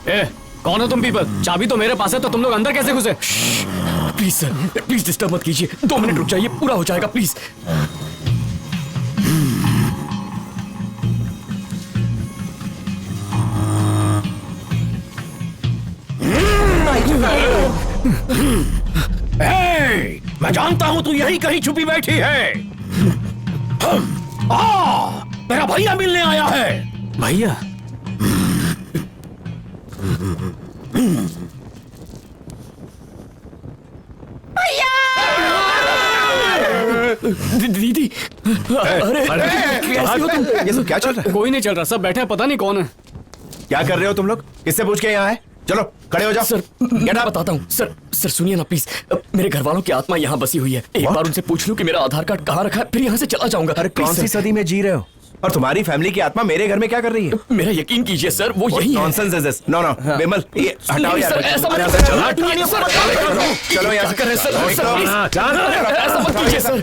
ए, कौन हो तुम पीपल? चाबी तो मेरे पास है, तो तुम लोग अंदर कैसे घुसे? प्लीज सर, प्लीज डिस्टर्ब मत कीजिए। 2 मिनट रुक जाइए, पूरा हो जाएगा प्लीज। मैं जानता हूं तू यहीं कहीं छुपी बैठी है। तेरा भैया मिलने आया है। भैया? दीदी, अरे कैसे हो तुम? ये सब क्या चल रहा है? कोई नहीं चल रहा, सब बैठे हैं, पता नहीं कौन है। क्या कर रहे हो तुम लोग? किससे पूछ के यहाँ आए? चलो खड़े हो जाओ। सर मैं बताता हूँ। सर सुनिए ना प्लीज, मेरे घर वालों की आत्मा यहाँ बसी हुई है। एक बार उनसे पूछ लूं कि मेरा आधार कार्ड कहाँ रखा है, फिर यहाँ से चला जाऊंगा। अरे कौन सी सदी में जी रहे हो? और तुम्हारी फैमिली की आत्मा मेरे घर में क्या कर रही है? मेरा यकीन कीजिए सर, वो यही है। Nonsense is this? नो विमल, ये हटाओ यार। ऐसा मत चलो यार। ऐसा मत कीजिए सर।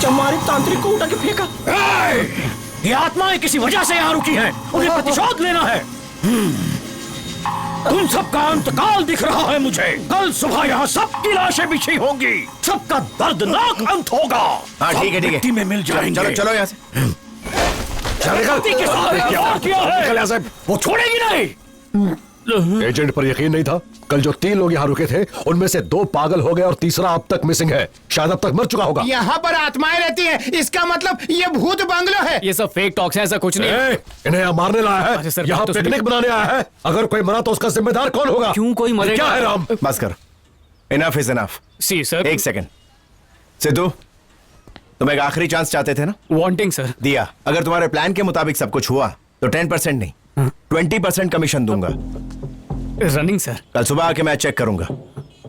हमारे तांत्रिक को उठा के फेंका। ये आत्माएं किसी वजह से यहाँ रुकी हैं, उन्हें प्रतिशोध लेना है। तुम सबका अंतकाल दिख रहा है मुझे। कल सुबह यहाँ सबकी लाशें बिछी होंगी, सबका दर्दनाक अंत होगा। हाँ ठीक है मिट्टी में मिल जाएंगे। चलो चलो यहाँ से। के साथ क्या किया है? वो छोड़ेगी नहीं। एजेंट पर यकीन नहीं था। कल जो 3 लोग यहाँ रुके थे उनमें से 2 पागल हो गए और तीसरा अब तक मिसिंग है। शायद अब तक मर चुका होगा। यहाँ पर आत्माएं रहती हैं, इसका मतलब ये भूत बंगलो है। ये सब फेक टॉक्स है, ऐसा कुछ नहीं। इन्हें यहाँ मारने लाया है, सर, यहाँ बात तो पिकनिक बनाने आया है। अगर कोई मरा तो उसका जिम्मेदार कौन होगा? क्यों कोई मरेगा? क्या है राम? बस करो, enough is enough. See sir. एक सेकंड। सिद्धू, तुम एक आखिरी चांस चाहते थे ना? Wanting sir. दिया। अगर तुम्हारे प्लान के मुताबिक सब कुछ हुआ तो 10% नहीं 20% कमीशन दूंगा। Running sir. कल सुबह आके मैं चेक करूंगा।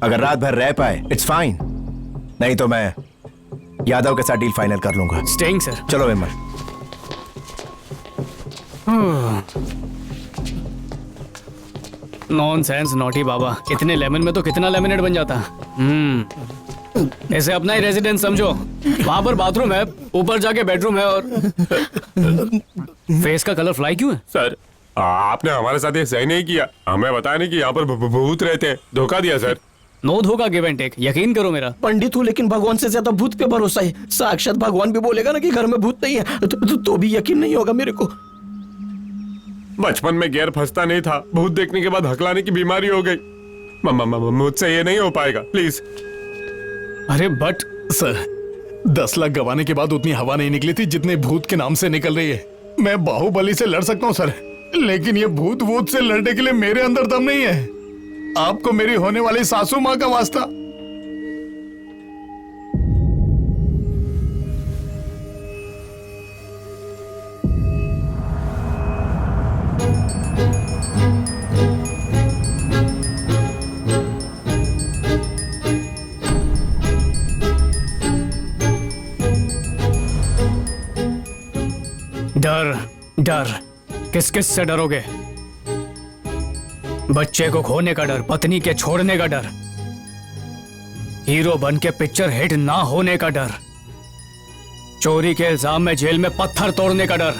अगर रात भर रह पाए इट्स फाइन, नहीं तो मैं यादव के साथ डील फाइनल कर लूंगा। Staying sir. चलो विमल। नॉनसेंस नॉटी बाबा, इतने लेमन में तो कितना लेमिनेट बन जाता। ऐसे अपना ही रेजिडेंस समझो। वहां पर बाथरूम है, ऊपर जाके बेडरूम है, और फेस का कलर फ्लाई क्यों है? सर आपने हमारे साथ ये सही नहीं किया। हमें बताया नहीं कि यहाँ पर भूत रहते हैं। धोखा दिया सर। नो धोखा, गिव एंड टेक। यकीन करो मेरा। पंडित हूँ लेकिन भगवान से ज्यादा भूत पे भरोसा है। साक्षात भगवान भी बोलेगा ना कि घर में भूत नहीं है तो भी यकीन नहीं होगा मेरे को। बचपन में गैर फंसता नहीं था, भूत देखने के बाद हकलाने की बीमारी हो गई। मुझसे ये नहीं हो पाएगा, प्लीज। अरे बट सर, 10 लाख गंवाने के बाद उतनी हवा नहीं निकली थी जितने भूत के नाम से निकल रही है। मैं बाहुबली से लड़ सकता हूँ सर, लेकिन ये भूत वूत से लड़ने के लिए मेरे अंदर दम नहीं है। आपको मेरी होने वाली सासू माँ का वास्ता। डर डर किस किस से डरोगे? बच्चे को खोने का डर, पत्नी के छोड़ने का डर, हीरो बन के पिक्चर हिट ना होने का डर, चोरी के इल्जाम में जेल में पत्थर तोड़ने का डर।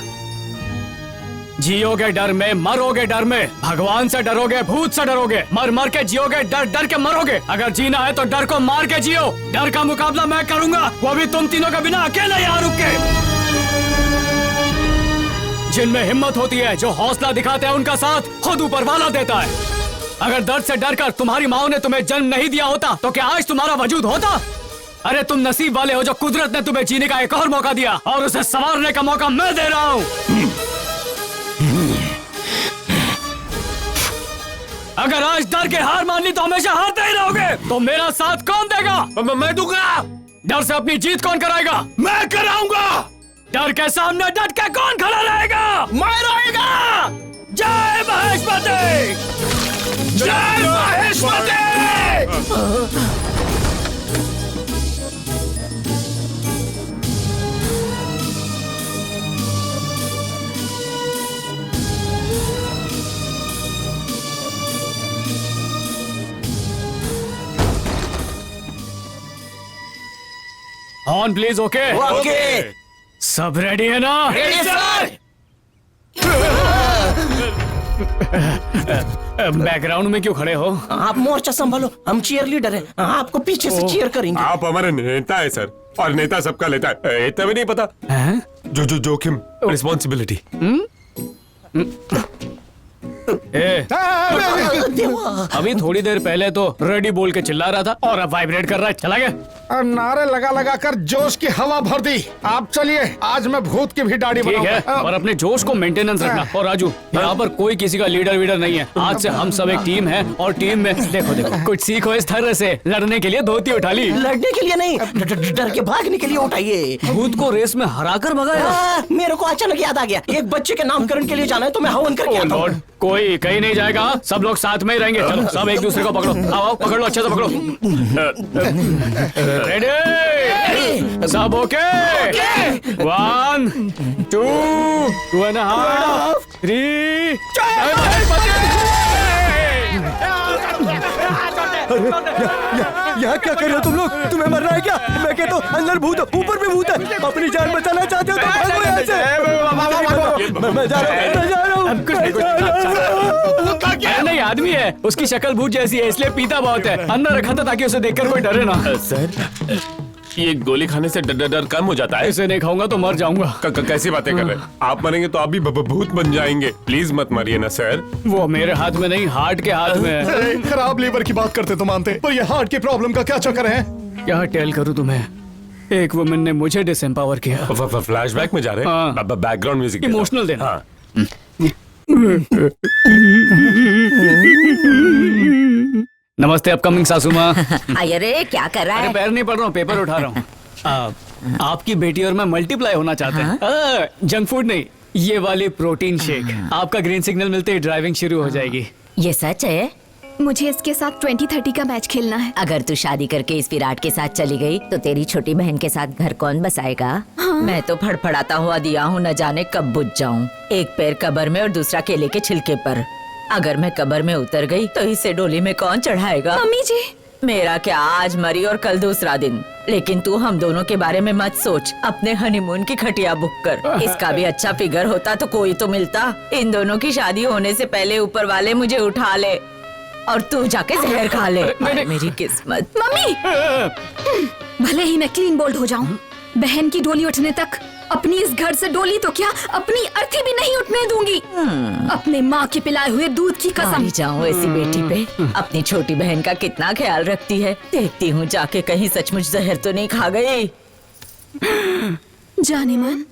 जियोगे डर में, मरोगे डर में। भगवान से डरोगे, भूत से डरोगे, मर मर के जियोगे, डर डर के मरोगे। अगर जीना है तो डर को मार के जियो। डर का मुकाबला मैं करूंगा, वो भी तुम तीनों के बिना अकेले यहाँ रुक के। जिनमें हिम्मत होती है, जो हौसला दिखाते हैं, उनका साथ खुद ऊपर वाला देता है। अगर दर्द से डरकर तुम्हारी माओ ने तुम्हें जन्म नहीं दिया होता तो क्या आज तुम्हारा वजूद होता? अरे तुम नसीब वाले हो जो कुदरत ने तुम्हें जीने का एक और मौका दिया, और उसे संवारने का मौका मैं दे रहा हूं। अगर आज डर के हार मान ली तो हमेशा हारते ही रहोगे। तो मेरा साथ कौन देगा? मैं दूंगा। डर से अपनी जीत कौन कराएगा? मैं कराऊंगा। डर के सामने डट के कौन खड़ा रहेगा? मैं रहेगा। जय महेशमती, जय Mahishmati. On please. Okay okay. सब रेडी है ना? Ready sir. बैकग्राउंड में क्यों खड़े हो? आप मोर्चा संभालो, हम चीयर लीडर हैं, आपको पीछे से चीयर करेंगे। आप हमारे नेता है सर, और नेता सबका लेता है, इतना भी नहीं पता। हैं? जोखिम, रिस्पॉन्सिबिलिटी। अभी थोड़ी देर पहले तो रेडी बोल के चिल्ला रहा था और अब वाइब्रेट कर रहा है, चला गया। और नारे लगा लगा कर जोश की हवा भर दी। आप चलिए, आज मैं भूत की भी दाढ़ी ठीक है, बनाऊंगा। और अपने जोश को मेंटेनेंस रखना। और राजू, यहाँ पर कोई किसी का लीडर वीडर नहीं है। आज से हम सब एक टीम है, और टीम में देखो कुछ सीखो इस तरह से। लड़ने के लिए धोती उठा ली, लड़ने के लिए नहीं, डर के भागने के लिए उठाइए। भूत को रेस में हरा कर भगाया। मेरे को अचानक याद आ गया, एक बच्चे के नामकरण के लिए जाना है तो मैं हवन करके आता हूँ। कोई कहीं नहीं जाएगा, सब लोग साथ में ही रहेंगे। चलो सब एक दूसरे को पकड़ो, आओ पकड़ लो, अच्छे से पकड़ो। रेडी, सब ओके? 1 2 2.5 3 यहाँ क्या कर रहे हो तुम लोग? तुम्हें मरना है क्या? मैं कहता हूँ अंदर भूत, ऊपर भी भूत है। अपनी जान बचाना चाहते हो तो भागो यहाँ से। मैं जा रहा हूँ। अरे नहीं, आदमी है, उसकी शक्ल भूत जैसी है, इसलिए पीता बहुत है। अंदर रखा था ताकि उसे देखकर कोई डरे ना। सर, ये गोली खाने से डर कम हो जाता है। इसे नहीं खाऊंगा तो मर जाऊंगा। कैसी बातें कर रहे हैं आप? मरेंगे तो आप भी भूत बन जाएंगे। प्लीज मत मरिए ना सर। वो मेरे हाथ में नहीं, हार्ट के हाथ में है। अरे, खराब लीवर की बात करते तो मानते, पर ये हार्ट की प्रॉब्लम का क्या चक्कर है? क्या टेल करूं तुम्हें, एक वुमन ने मुझे डिसएम्पावर किया। फ्लैशबैक में जा रहे हाँ। हैं? बैकग्राउंड म्यूजिक इमोशनल देना। हाँ। नमस्ते अपकमिंग सासू माँ। अरे क्या कर रहा अरे है? पैर नहीं पड़ रहा हूँ, पेपर उठा रहा हूँ। आपकी बेटी और मैं मल्टीप्लाई होना चाहते हैं। जंक फूड नहीं, ये वाली प्रोटीन शेक। आपका ग्रीन सिग्नल मिलते ही ड्राइविंग शुरू हो जाएगी। ये सच है? मुझे इसके साथ 20-30 का मैच खेलना है। अगर तू शादी करके इस विराट के साथ चली गई तो तेरी छोटी बहन के साथ घर कौन बसाएगा? मैं तो फड़फड़ाता हुआ दिया हूँ, न जाने कब बुझ जाऊँ। एक पैर कब्र में और दूसरा केले के छिलके पर। अगर मैं कब्र में उतर गई तो इसे डोली में कौन चढ़ाएगा? मम्मी जी, मेरा क्या, आज मरी और कल दूसरा दिन। लेकिन तू हम दोनों के बारे में मत सोच, अपने हनीमून की खटिया बुक कर। इसका भी अच्छा फिगर होता तो कोई तो मिलता। इन दोनों की शादी होने से पहले ऊपर वाले मुझे उठा ले और तू जाके जहर खा ले। मेरी किस्मत। मम्मी, भले ही मैं क्लीन बोल्ड हो जाऊं, बहन की डोली उठने तक अपनी इस घर से डोली तो क्या, अपनी अर्थी भी नहीं उठने दूंगी। अपने माँ के पिलाए हुए दूध की कसम। जाऊँ ऐसी बेटी पे। अपनी छोटी बहन का कितना ख्याल रखती है। देखती हूँ जाके कहीं सचमुच जहर तो नहीं खा गई। जाने मन,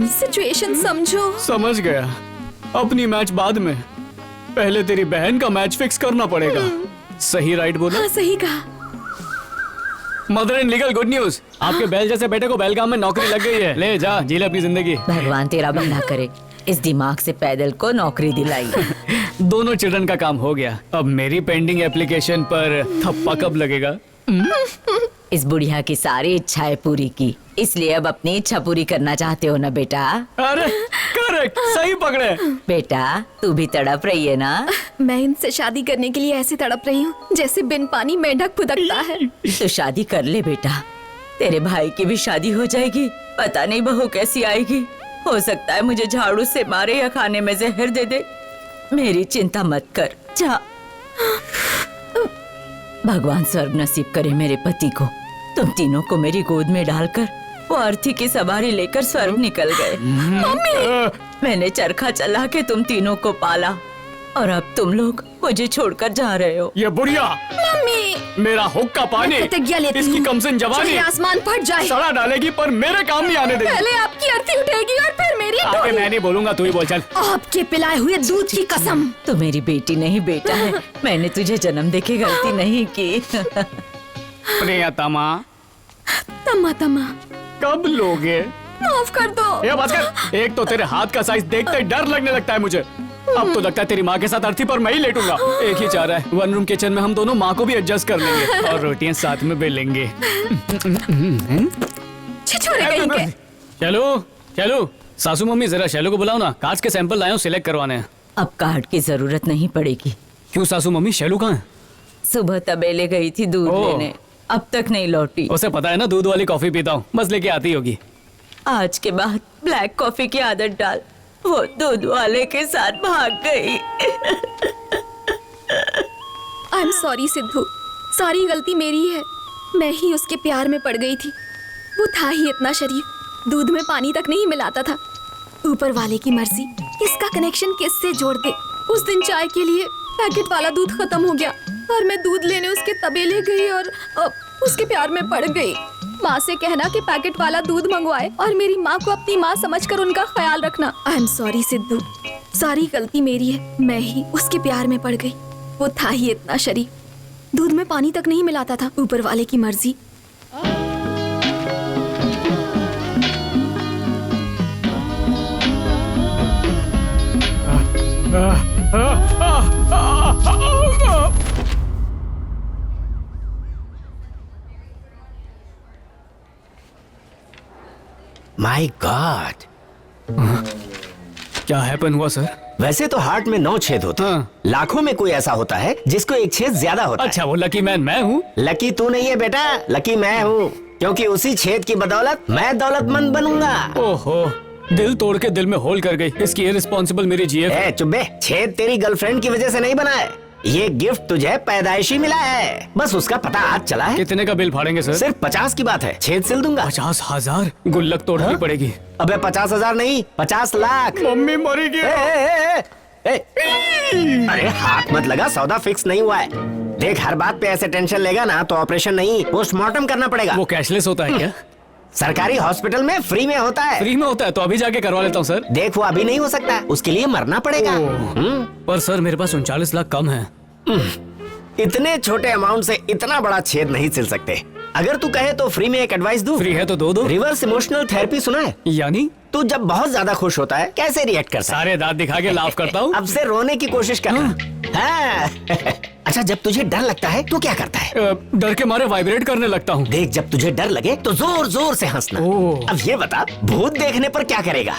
सिचुएशन समझो। समझ गया। अपनी मैच बाद में, पहले तेरी बहन का मैच फिक्स करना पड़ेगा। सही राइट बोला? हाँ सही कहा। Mother in legal good news, आपके बैल जैसे बेटे को बेलगाम में नौकरी लग गई है। ले जा, जी ले अपनी जिंदगी। भगवान तेरा भला करे, इस दिमाग से पैदल को नौकरी दिलाई। दोनों चिल्ड्रन का काम हो गया। अब मेरी पेंडिंग एप्लीकेशन पर थप्पा कब लगेगा? इस बुढ़िया की सारी इच्छाएं पूरी की, इसलिए अब अपनी इच्छा पूरी करना चाहते हो ना बेटा? अरे करेक्ट, सही पकड़े। बेटा तू भी तड़प रही है ना? मैं इनसे शादी करने के लिए ऐसे तड़प रही हूँ जैसे बिन पानी मेंढक फुदकता है। तो शादी कर ले बेटा, तेरे भाई की भी शादी हो जाएगी। पता नहीं बहू कैसी आएगी, हो सकता है मुझे झाड़ू से मारे या खाने में जहर दे दे। मेरी चिंता मत कर, जा। भगवान स्वर्ग नसीब करे मेरे पति को। तुम तीनों को मेरी गोद में डालकर वो अर्थी की सवारी लेकर स्वर्ग निकल गए। मम्मी, मैंने चरखा चला के तुम तीनों को पाला और अब तुम लोग मुझे छोड़कर जा रहे हो। ये बुढ़िया मम्मी, मेरा हुक्का पानी, प्रतिज्ञा लेती इसकी हूँ, कमसिन जवानी चाहे आसमान फट जाए, सड़ा डालेगी पर मेरे काम नहीं आने देगी। पहले आपकी अर्थी उठेगी और फिर मेरी आगे डोली। मैं नहीं बोलूंगा, तू ही बोल चल। आपके पिलाए हुए दूध की कसम। तो मेरी बेटी नहीं बेटा है, मैंने तुझे जन्म देके गलती नहीं की। प्रियतमा, तमा तमा, कब लोगे? माफ कर दो। ये बात कर, एक तो तेरे हाथ का साइज देखते ही डर लगने लगता है मुझे। अब तो लगता है तेरी माँ के साथ अर्थी पर मैं ही लेटूंगा। एक ही चाह रहा है, वन रूम किचन में हम दोनों माँ को भी एडजस्ट कर लेंगे और रोटियां साथ में बेलेंगे। छिछोरे कहीं के। चलो चलो, सासू मम्मी जरा शैलो को बुलाओ ना, कांच के सैंपल लाए हो, सिलेक्ट करवाने हैं। अब कार्ड की जरूरत नहीं पड़ेगी। क्यों सासू मम्मी, शैलो कहाँ है? सुबह तबेले गई थी दूध ओह। लेने, अब तक नहीं लौटी। उसे पता है ना दूध वाली कॉफी पीता हूँ, बस लेके आती होगी। आज के बाद ब्लैक कॉफी की आदत डाल, वो दूध वाले के साथ भाग गई। आई एम सॉरी सिद्धू, सारी गलती मेरी है। मैं ही उसके प्यार में पड़ गई थी। वो था ही इतना शरीफ, दूध में पानी तक नहीं मिलाता था। ऊपर वाले की मर्जी किसका कनेक्शन किससे जोड़ दे। उस दिन चाय के लिए पैकेट वाला दूध खत्म हो गया और मैं दूध लेने उसके तबेले गई और उसके प्यार में पड़ गई। माँ से कहना कि पैकेट वाला दूध मंगवाए और मेरी माँ को अपनी माँ समझकर उनका ख्याल रखना। आई एम सॉरी सिद्धू, सारी गलती मेरी है। मैं ही उसके प्यार में पड़ गई। वो था ही इतना शरीफ, दूध में पानी तक नहीं मिलाता था। ऊपर वाले की मर्जी। माय गॉड, क्या हैपन हुआ सर? वैसे तो हार्ट में 9 छेद होते हैं। लाखों में कोई ऐसा होता है जिसको एक छेद ज्यादा होता अच्छा, वो लकी मैन मैं हूँ। है। लकी तू नहीं है बेटा, लकी मैं हूँ, क्योंकि उसी छेद की बदौलत मैं दौलतमंद बनूंगा। ओहो, दिल तोड़ के दिल में होल कर गई। इसकी इररिस्पॉन्सिबल मेरी जीएफ। ए चुप बे, छेद तेरी गर्लफ्रेंड की वजह से नहीं बना है। ये गिफ्ट तुझे पैदाइशी मिला है, बस उसका पता आज चला है। कितने का बिल फाड़ेंगे सर? सिर्फ 50 की बात है, छेद सिल दूंगा। 50,000? गुल्लक तोड़नी पड़ेगी। अबे 50,000 नहीं, 50 लाख। मम्मी मरी ए, अरे हाथ मत लगा, सौदा फिक्स नहीं हुआ है। देख, हर बात पे ऐसे टेंशन लेगा ना तो ऑपरेशन नहीं, पोस्टमार्टम करना पड़ेगा। वो कैशलेस होता है क्या? सरकारी हॉस्पिटल में फ्री में होता है। फ्री में होता है तो अभी जाके करवा लेता हूँ सर। देख, वो अभी नहीं हो सकता, उसके लिए मरना पड़ेगा। पर सर मेरे पास 39 लाख कम है। इतने छोटे अमाउंट से इतना बड़ा छेद नहीं सिल सकते। अगर तू कहे तो फ्री में एक एडवाइस दूं। फ्री है तो दो। रिवर्स इमोशनल थेरेपी सुना है? यानी तू जब बहुत ज्यादा खुश होता है कैसे रिएक्ट करता है? सारे दांत दिखा के लाफ करता हूँ। अब से रोने की कोशिश करना। हाँ। अच्छा, जब तुझे डर लगता है तो क्या करता है? डर के मारे वाइब्रेट करने लगता हूँ। देख, जब तुझे डर लगे तो जोर जोर से हंसना। अब ये बता, भूत देखने पर क्या करेगा?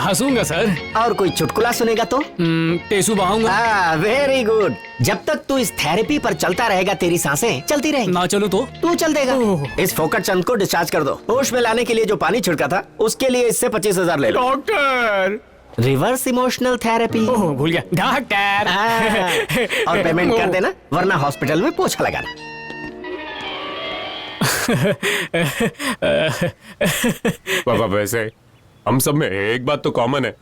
हंसूंगा सर। और कोई चुटकुला सुनेगा तो? टेसू बहाऊंगा। Very good. जब तक तू इस थेरेपी पर चलता रहेगा तेरी सांसें चलती रहेंगी। ना चलो तो तू चल देगा। इस फोकट चंद को डिस्चार्ज कर दो। होश में लाने के लिए जो पानी छिड़का था उसके लिए इससे 25,000 ले लो। Doctor, reverse emotional therapy. Oh भूल गया। डॉक्टर। और पेमेंट कर देना, वरना हॉस्पिटल में पोछा लगाना। पापा, वैसे हम सब में एक बात तो कॉमन है,